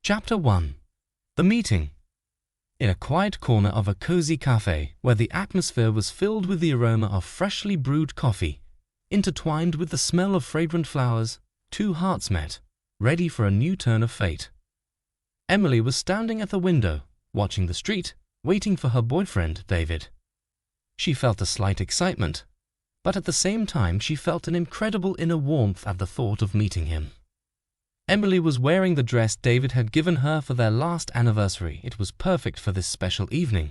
Chapter 1. The Meeting. In a quiet corner of a cozy cafe where the atmosphere was filled with the aroma of freshly brewed coffee, intertwined with the smell of fragrant flowers, two hearts met, ready for a new turn of fate. Emily was standing at the window, watching the street, waiting for her boyfriend, David. She felt a slight excitement, but at the same time she felt an incredible inner warmth at the thought of meeting him. Emily was wearing the dress David had given her for their last anniversary. It was perfect for this special evening.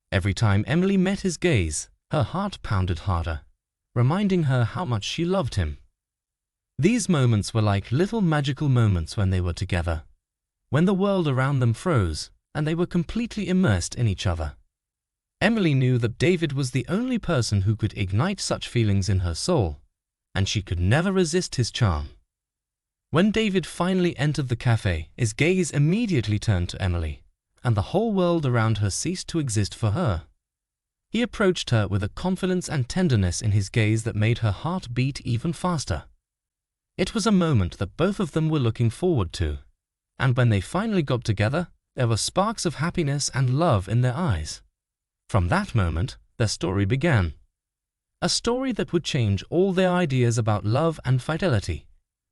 Every time Emily met his gaze, her heart pounded harder, reminding her how much she loved him. These moments were like little magical moments when they were together, when the world around them froze and they were completely immersed in each other. Emily knew that David was the only person who could ignite such feelings in her soul, and she could never resist his charm. When David finally entered the cafe, his gaze immediately turned to Emily, and the whole world around her ceased to exist for her. He approached her with a confidence and tenderness in his gaze that made her heart beat even faster. It was a moment that both of them were looking forward to, and when they finally got together, there were sparks of happiness and love in their eyes. From that moment, their story began. A story that would change all their ideas about love and fidelity.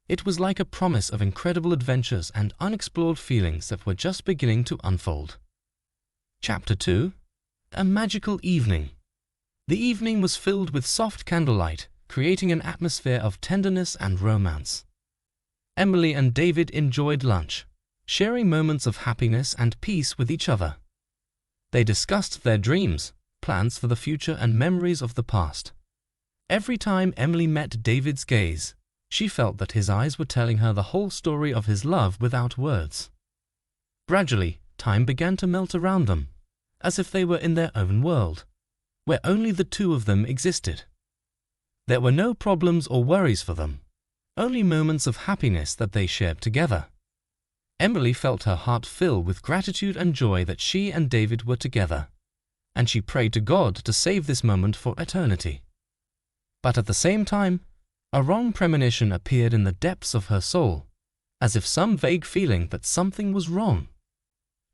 It was like a promise of incredible adventures and unexplored feelings that were just beginning to unfold. Chapter 2. A Magical Evening. The evening was filled with soft candlelight, creating an atmosphere of tenderness and romance. Emily and David enjoyed lunch, sharing moments of happiness and peace with each other. They discussed their dreams, plans for the future, and memories of the past. Every time Emily met David's gaze, she felt that his eyes were telling her the whole story of his love without words. Gradually, time began to melt around them, as if they were in their own world, where only the two of them existed. There were no problems or worries for them, only moments of happiness that they shared together. Emily felt her heart fill with gratitude and joy that she and David were together, and she prayed to God to save this moment for eternity. But at the same time, a wrong premonition appeared in the depths of her soul, as if some vague feeling that something was wrong.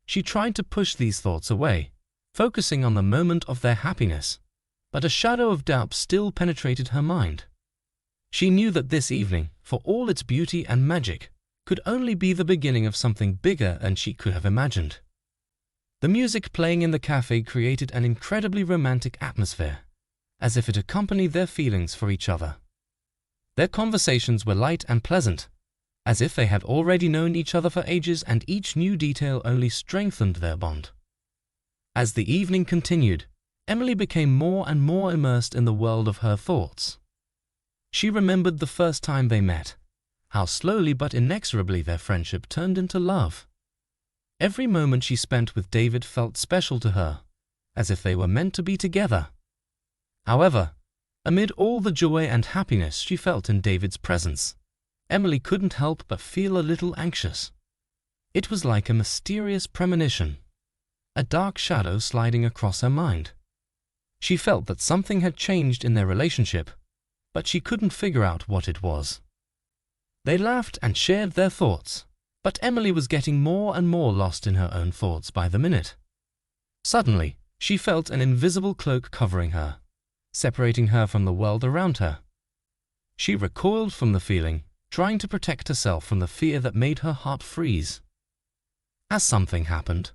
She tried to push these thoughts away, focusing on the moment of their happiness, but a shadow of doubt still penetrated her mind. She knew that this evening, for all its beauty and magic, could only be the beginning of something bigger than she could have imagined. The music playing in the cafe created an incredibly romantic atmosphere, as if it accompanied their feelings for each other. Their conversations were light and pleasant, as if they had already known each other for ages, and each new detail only strengthened their bond. As the evening continued, Emily became more and more immersed in the world of her thoughts. She remembered the first time they met, how slowly but inexorably their friendship turned into love. Every moment she spent with David felt special to her, as if they were meant to be together. However, amid all the joy and happiness she felt in David's presence, Emily couldn't help but feel a little anxious. It was like a mysterious premonition, a dark shadow sliding across her mind. She felt that something had changed in their relationship, but she couldn't figure out what it was. They laughed and shared their thoughts, but Emily was getting more and more lost in her own thoughts by the minute. Suddenly, she felt an invisible cloak covering her, separating her from the world around her. She recoiled from the feeling, trying to protect herself from the fear that made her heart freeze. Has something happened?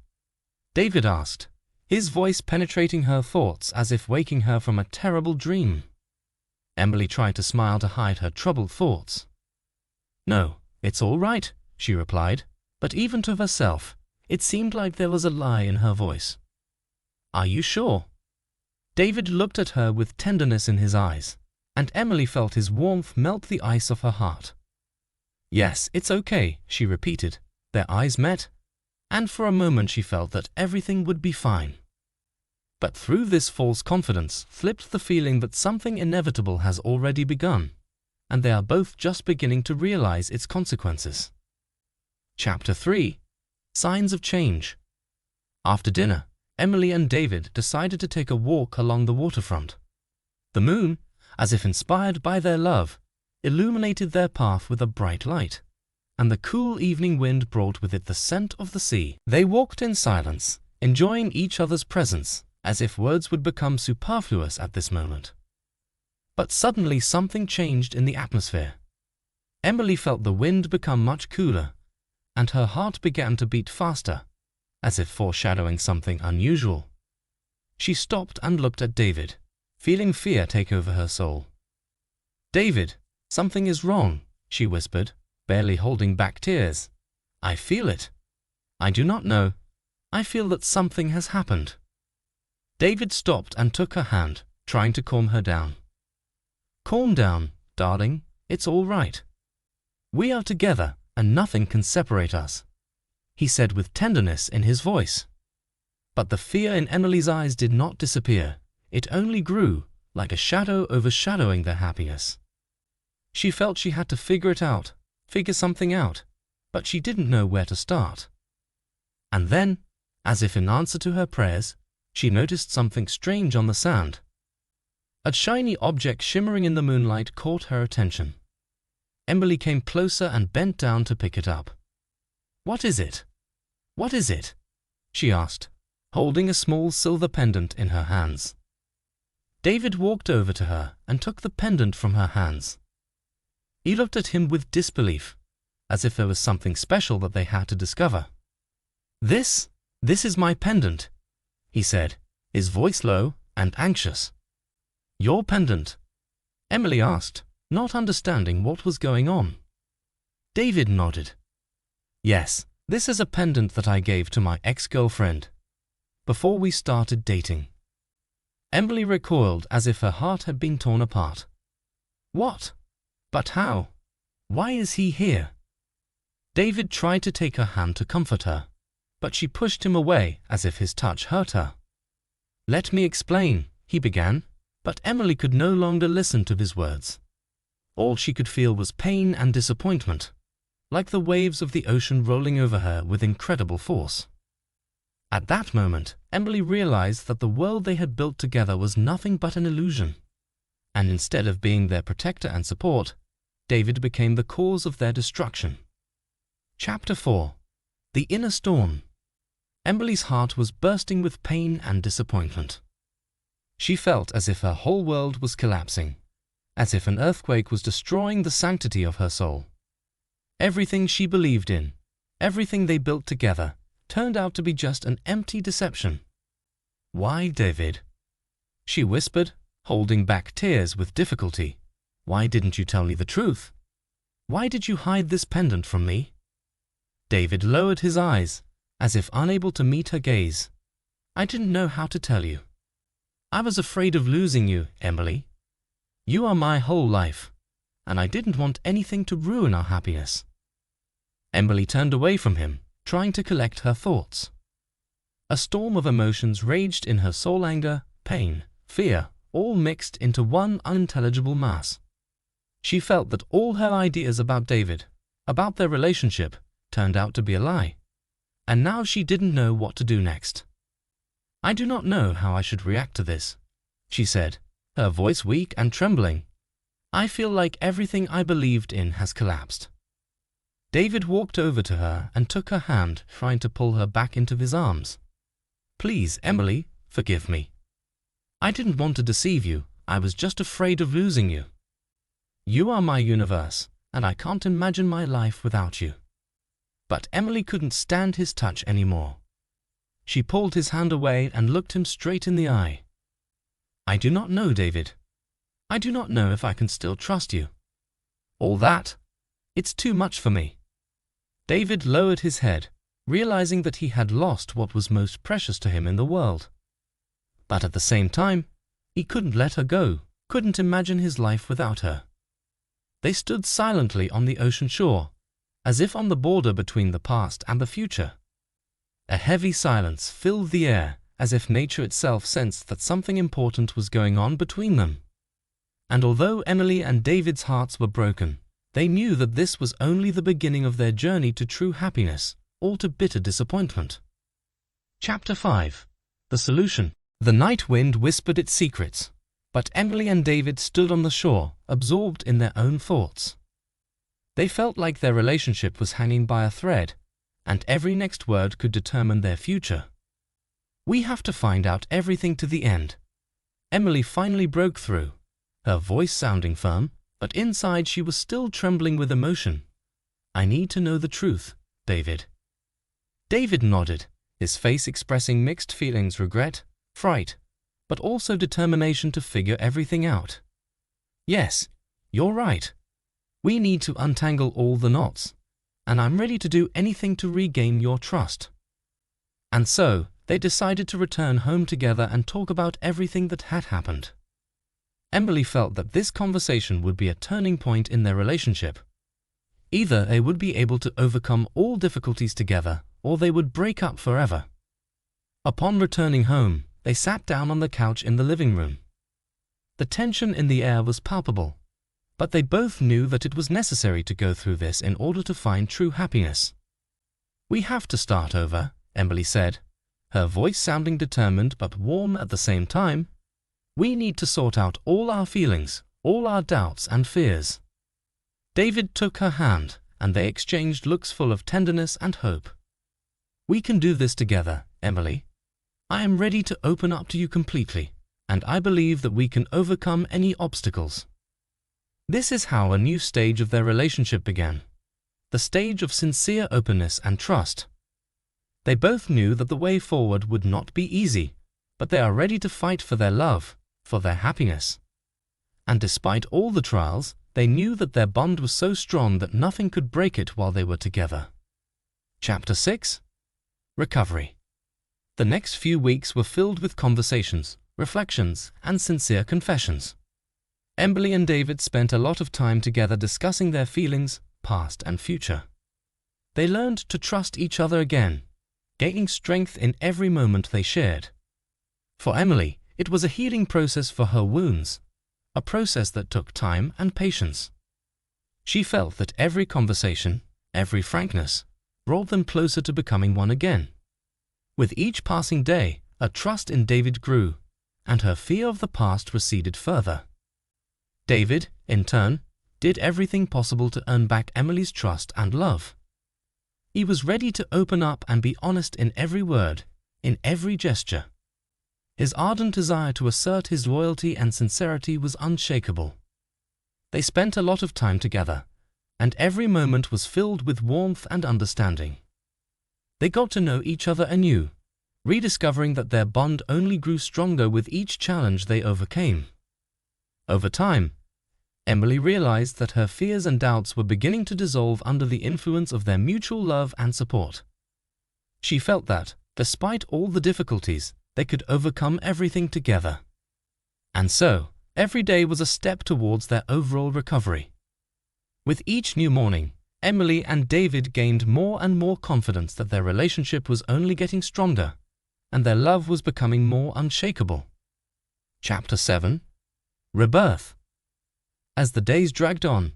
David asked, his voice penetrating her thoughts as if waking her from a terrible dream. Emily tried to smile to hide her troubled thoughts. No, it's all right, she replied, but even to herself, it seemed like there was a lie in her voice. Are you sure? David looked at her with tenderness in his eyes, and Emily felt his warmth melt the ice of her heart. Yes, it's okay, she repeated. Their eyes met, and for a moment she felt that everything would be fine. But through this false confidence flipped the feeling that something inevitable has already begun, and they are both just beginning to realize its consequences. Chapter 3. Signs of Change. After dinner, Emily and David decided to take a walk along the waterfront. The moon, as if inspired by their love, illuminated their path with a bright light, and the cool evening wind brought with it the scent of the sea. They walked in silence, enjoying each other's presence, as if words would become superfluous at this moment. But suddenly something changed in the atmosphere. Emily felt the wind become much cooler, and her heart began to beat faster, as if foreshadowing something unusual. She stopped and looked at David, feeling fear take over her soul. "David, something is wrong," she whispered, barely holding back tears. "I feel it. I do not know. I feel that something has happened." David stopped and took her hand, trying to calm her down. "Calm down, darling. It's all right. We are together, and nothing can separate us," he said with tenderness in his voice. But the fear in Emily's eyes did not disappear. It only grew, like a shadow overshadowing their happiness. She felt she had to figure something out, but she didn't know where to start. And then, as if in answer to her prayers, she noticed something strange on the sand. A shiny object shimmering in the moonlight caught her attention. Emily came closer and bent down to pick it up. "What is it? What is it?" she asked, holding a small silver pendant in her hands. David walked over to her and took the pendant from her hands. He looked at him with disbelief, as if there was something special that they had to discover. This is my pendant," he said, his voice low and anxious. "Your pendant?" Emily asked, not understanding what was going on. David nodded. "Yes, this is a pendant that I gave to my ex-girlfriend before we started dating." Emily recoiled as if her heart had been torn apart. "What? But how? Why is he here?" David tried to take her hand to comfort her, but she pushed him away as if his touch hurt her. "Let me explain," he began, but Emily could no longer listen to his words. All she could feel was pain and disappointment, like the waves of the ocean rolling over her with incredible force. At that moment, Emily realized that the world they had built together was nothing but an illusion, and instead of being their protector and support, David became the cause of their destruction. Chapter 4. The Inner Storm. Emily's heart was bursting with pain and disappointment. She felt as if her whole world was collapsing, as if an earthquake was destroying the sanctity of her soul. Everything she believed in, everything they built together, turned out to be just an empty deception. "Why, David?" she whispered, holding back tears with difficulty. "Why didn't you tell me the truth? Why did you hide this pendant from me?" David lowered his eyes, as if unable to meet her gaze. "I didn't know how to tell you. I was afraid of losing you, Emily. You are my whole life, and I didn't want anything to ruin our happiness." Emily turned away from him, trying to collect her thoughts. A storm of emotions raged in her soul: anger, pain, fear, all mixed into one unintelligible mass. She felt that all her ideas about David, about their relationship, turned out to be a lie, and now she didn't know what to do next. "I do not know how I should react to this," she said, her voice weak and trembling. "I feel like everything I believed in has collapsed." David walked over to her and took her hand, trying to pull her back into his arms. "Please, Emily, forgive me. I didn't want to deceive you. I was just afraid of losing you. You are my universe, and I can't imagine my life without you." But Emily couldn't stand his touch anymore. She pulled his hand away and looked him straight in the eye. "I do not know, David. I do not know if I can still trust you. All that, it's too much for me." David lowered his head, realizing that he had lost what was most precious to him in the world. But at the same time, he couldn't let her go, couldn't imagine his life without her. They stood silently on the ocean shore, as if on the border between the past and the future. A heavy silence filled the air, as if nature itself sensed that something important was going on between them. And although Emily and David's hearts were broken, they knew that this was only the beginning of their journey to true happiness, or to bitter disappointment. Chapter 5. The Solution. The night wind whispered its secrets, but Emily and David stood on the shore, absorbed in their own thoughts. They felt like their relationship was hanging by a thread, and every next word could determine their future. "We have to find out everything to the end." Emily finally broke through, her voice sounding firm, but inside she was still trembling with emotion. "I need to know the truth, David." David nodded, his face expressing mixed feelings: regret, fright, but also determination to figure everything out. "Yes, you're right. We need to untangle all the knots, and I'm ready to do anything to regain your trust." And so, they decided to return home together and talk about everything that had happened. Emily felt that this conversation would be a turning point in their relationship. Either they would be able to overcome all difficulties together, or they would break up forever. Upon returning home, they sat down on the couch in the living room. The tension in the air was palpable, but they both knew that it was necessary to go through this in order to find true happiness. "We have to start over," Emily said, her voice sounding determined but warm at the same time. "We need to sort out all our feelings, all our doubts and fears." David took her hand, and they exchanged looks full of tenderness and hope. "We can do this together, Emily. I am ready to open up to you completely, and I believe that we can overcome any obstacles." This is how a new stage of their relationship began, the stage of sincere openness and trust. They both knew that the way forward would not be easy, but they are ready to fight for their love, for their happiness. And despite all the trials, they knew that their bond was so strong that nothing could break it while they were together. Chapter 6. Recovery. The next few weeks were filled with conversations, reflections, and sincere confessions. Emily and David spent a lot of time together discussing their feelings, past and future. They learned to trust each other again, gaining strength in every moment they shared. For Emily, it was a healing process for her wounds, a process that took time and patience. She felt that every conversation, every frankness, brought them closer to becoming one again. With each passing day, her trust in David grew, and her fear of the past receded further. David, in turn, did everything possible to earn back Emily's trust and love. He was ready to open up and be honest in every word, in every gesture. His ardent desire to assert his loyalty and sincerity was unshakable. They spent a lot of time together, and every moment was filled with warmth and understanding. They got to know each other anew, rediscovering that their bond only grew stronger with each challenge they overcame. Over time, Emily realized that her fears and doubts were beginning to dissolve under the influence of their mutual love and support. She felt that, despite all the difficulties, they could overcome everything together. And so, every day was a step towards their overall recovery. With each new morning, Emily and David gained more and more confidence that their relationship was only getting stronger, and their love was becoming more unshakable. Chapter 7. Rebirth. As the days dragged on,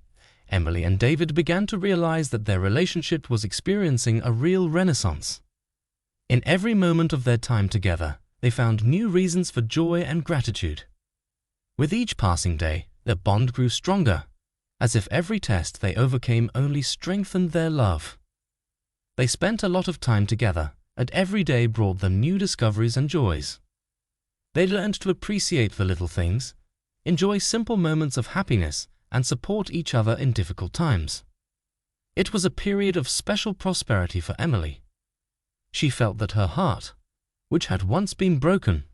Emily and David began to realize that their relationship was experiencing a real renaissance. In every moment of their time together, they found new reasons for joy and gratitude. With each passing day, their bond grew stronger, as if every test they overcame only strengthened their love. They spent a lot of time together, and every day brought them new discoveries and joys. They learned to appreciate the little things, enjoy simple moments of happiness, and support each other in difficult times. It was a period of special prosperity for Emily. She felt that her heart, which had once been broken,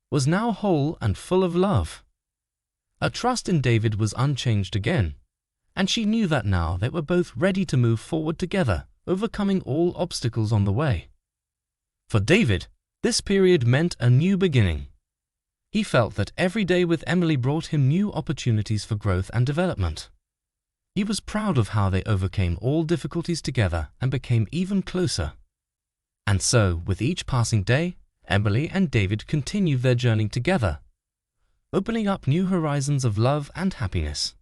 was now whole and full of love. Her trust in David was unchanged again, and she knew that now they were both ready to move forward together, overcoming all obstacles on the way. For David, this period meant a new beginning. He felt that every day with Emily brought him new opportunities for growth and development. He was proud of how they overcame all difficulties together and became even closer. And so, with each passing day, Emily and David continued their journey together, opening up new horizons of love and happiness.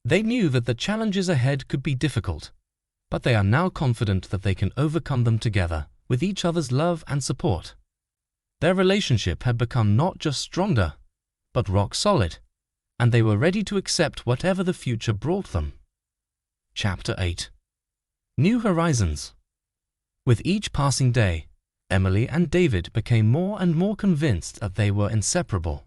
They knew that the challenges ahead could be difficult, but they are now confident that they can overcome them together, with each other's love and support. Their relationship had become not just stronger, but rock solid, and they were ready to accept whatever the future brought them. Chapter 8. New Horizons. With each passing day, Emily and David became more and more convinced that they were inseparable.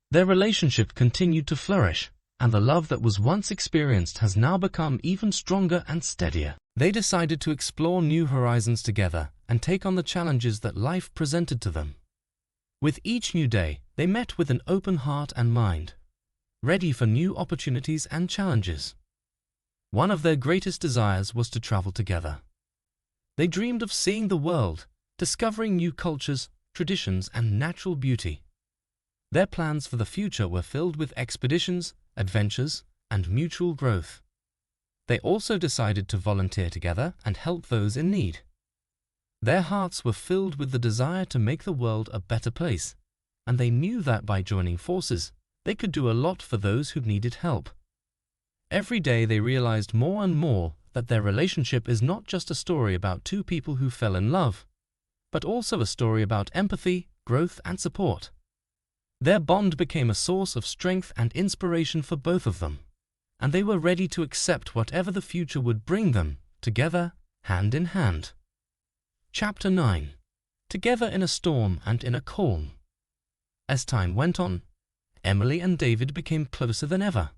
Their relationship continued to flourish, and the love that was once experienced has now become even stronger and steadier. They decided to explore new horizons together and take on the challenges that life presented to them. With each new day, they met with an open heart and mind, ready for new opportunities and challenges. One of their greatest desires was to travel together. They dreamed of seeing the world, discovering new cultures, traditions, and natural beauty. Their plans for the future were filled with expeditions, adventures, and mutual growth. They also decided to volunteer together and help those in need. Their hearts were filled with the desire to make the world a better place, and they knew that by joining forces, they could do a lot for those who needed help. Every day they realized more and more that their relationship is not just a story about two people who fell in love, but also a story about empathy, growth, and support. Their bond became a source of strength and inspiration for both of them, and they were ready to accept whatever the future would bring them, together, hand in hand. Chapter 9. Together in a storm and in a calm. As time went on, Emily and David became closer than ever.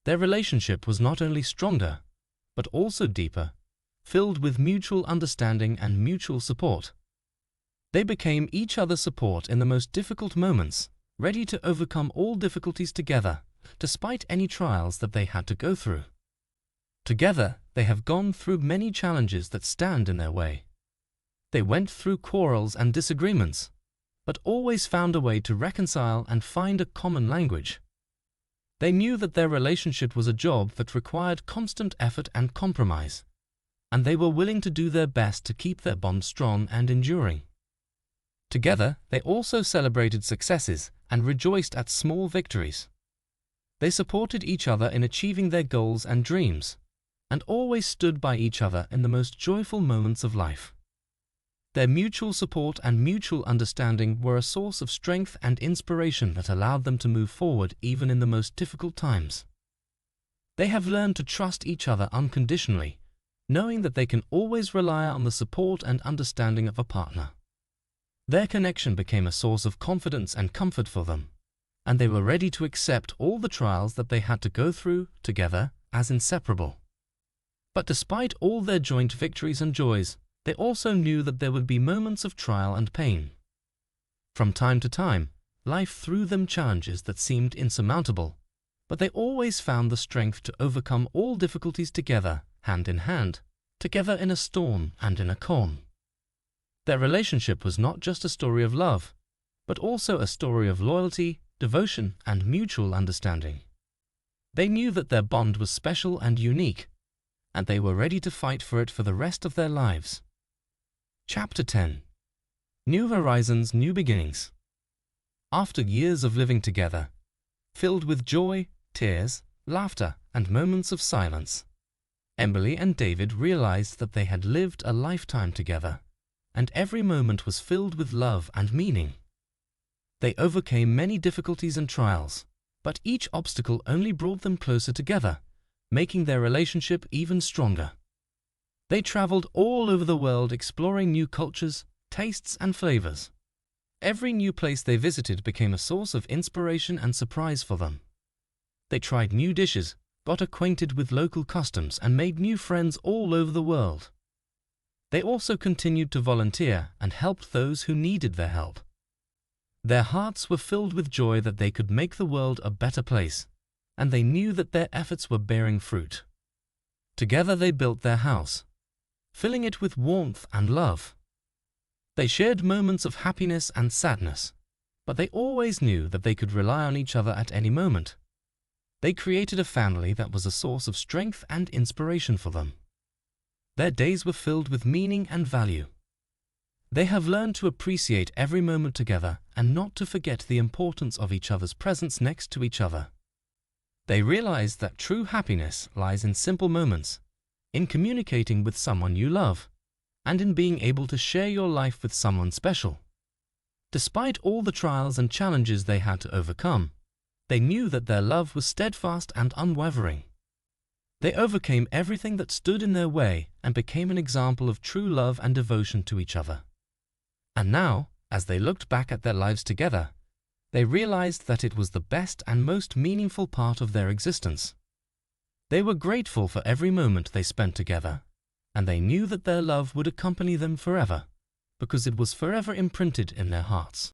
Their relationship was not only stronger, but also deeper, filled with mutual understanding and mutual support. They became each other's support in the most difficult moments, ready to overcome all difficulties together, despite any trials that they had to go through. Together, they have gone through many challenges that stand in their way. They went through quarrels and disagreements, but always found a way to reconcile and find a common language. They knew that their relationship was a job that required constant effort and compromise, and they were willing to do their best to keep their bond strong and enduring. Together, they also celebrated successes and rejoiced at small victories. They supported each other in achieving their goals and dreams, and always stood by each other in the most joyful moments of life. Their mutual support and mutual understanding were a source of strength and inspiration that allowed them to move forward even in the most difficult times. They have learned to trust each other unconditionally, knowing that they can always rely on the support and understanding of a partner. Their connection became a source of confidence and comfort for them, and they were ready to accept all the trials that they had to go through together as inseparable. But despite all their joint victories and joys, they also knew that there would be moments of trial and pain. From time to time, life threw them challenges that seemed insurmountable, but they always found the strength to overcome all difficulties together, hand in hand, together in a storm and in a calm. Their relationship was not just a story of love, but also a story of loyalty, devotion, and mutual understanding. They knew that their bond was special and unique, and they were ready to fight for it for the rest of their lives. Chapter 10. New Horizons, New Beginnings. After years of living together, filled with joy, tears, laughter, and moments of silence, Emily and David realized that they had lived a lifetime together, and every moment was filled with love and meaning. They overcame many difficulties and trials, but each obstacle only brought them closer together, making their relationship even stronger. They traveled all over the world exploring new cultures, tastes, and flavors. Every new place they visited became a source of inspiration and surprise for them. They tried new dishes, got acquainted with local customs, and made new friends all over the world. They also continued to volunteer and helped those who needed their help. Their hearts were filled with joy that they could make the world a better place, and they knew that their efforts were bearing fruit. Together they built their house, filling it with warmth and love. They shared moments of happiness and sadness, but they always knew that they could rely on each other at any moment. They created a family that was a source of strength and inspiration for them. Their days were filled with meaning and value. They have learned to appreciate every moment together and not to forget the importance of each other's presence next to each other. They realized that true happiness lies in simple moments, in communicating with someone you love, and in being able to share your life with someone special. Despite all the trials and challenges they had to overcome, they knew that their love was steadfast and unwavering. They overcame everything that stood in their way and became an example of true love and devotion to each other. And now, as they looked back at their lives together, they realized that it was the best and most meaningful part of their existence. They were grateful for every moment they spent together, and they knew that their love would accompany them forever, because it was forever imprinted in their hearts.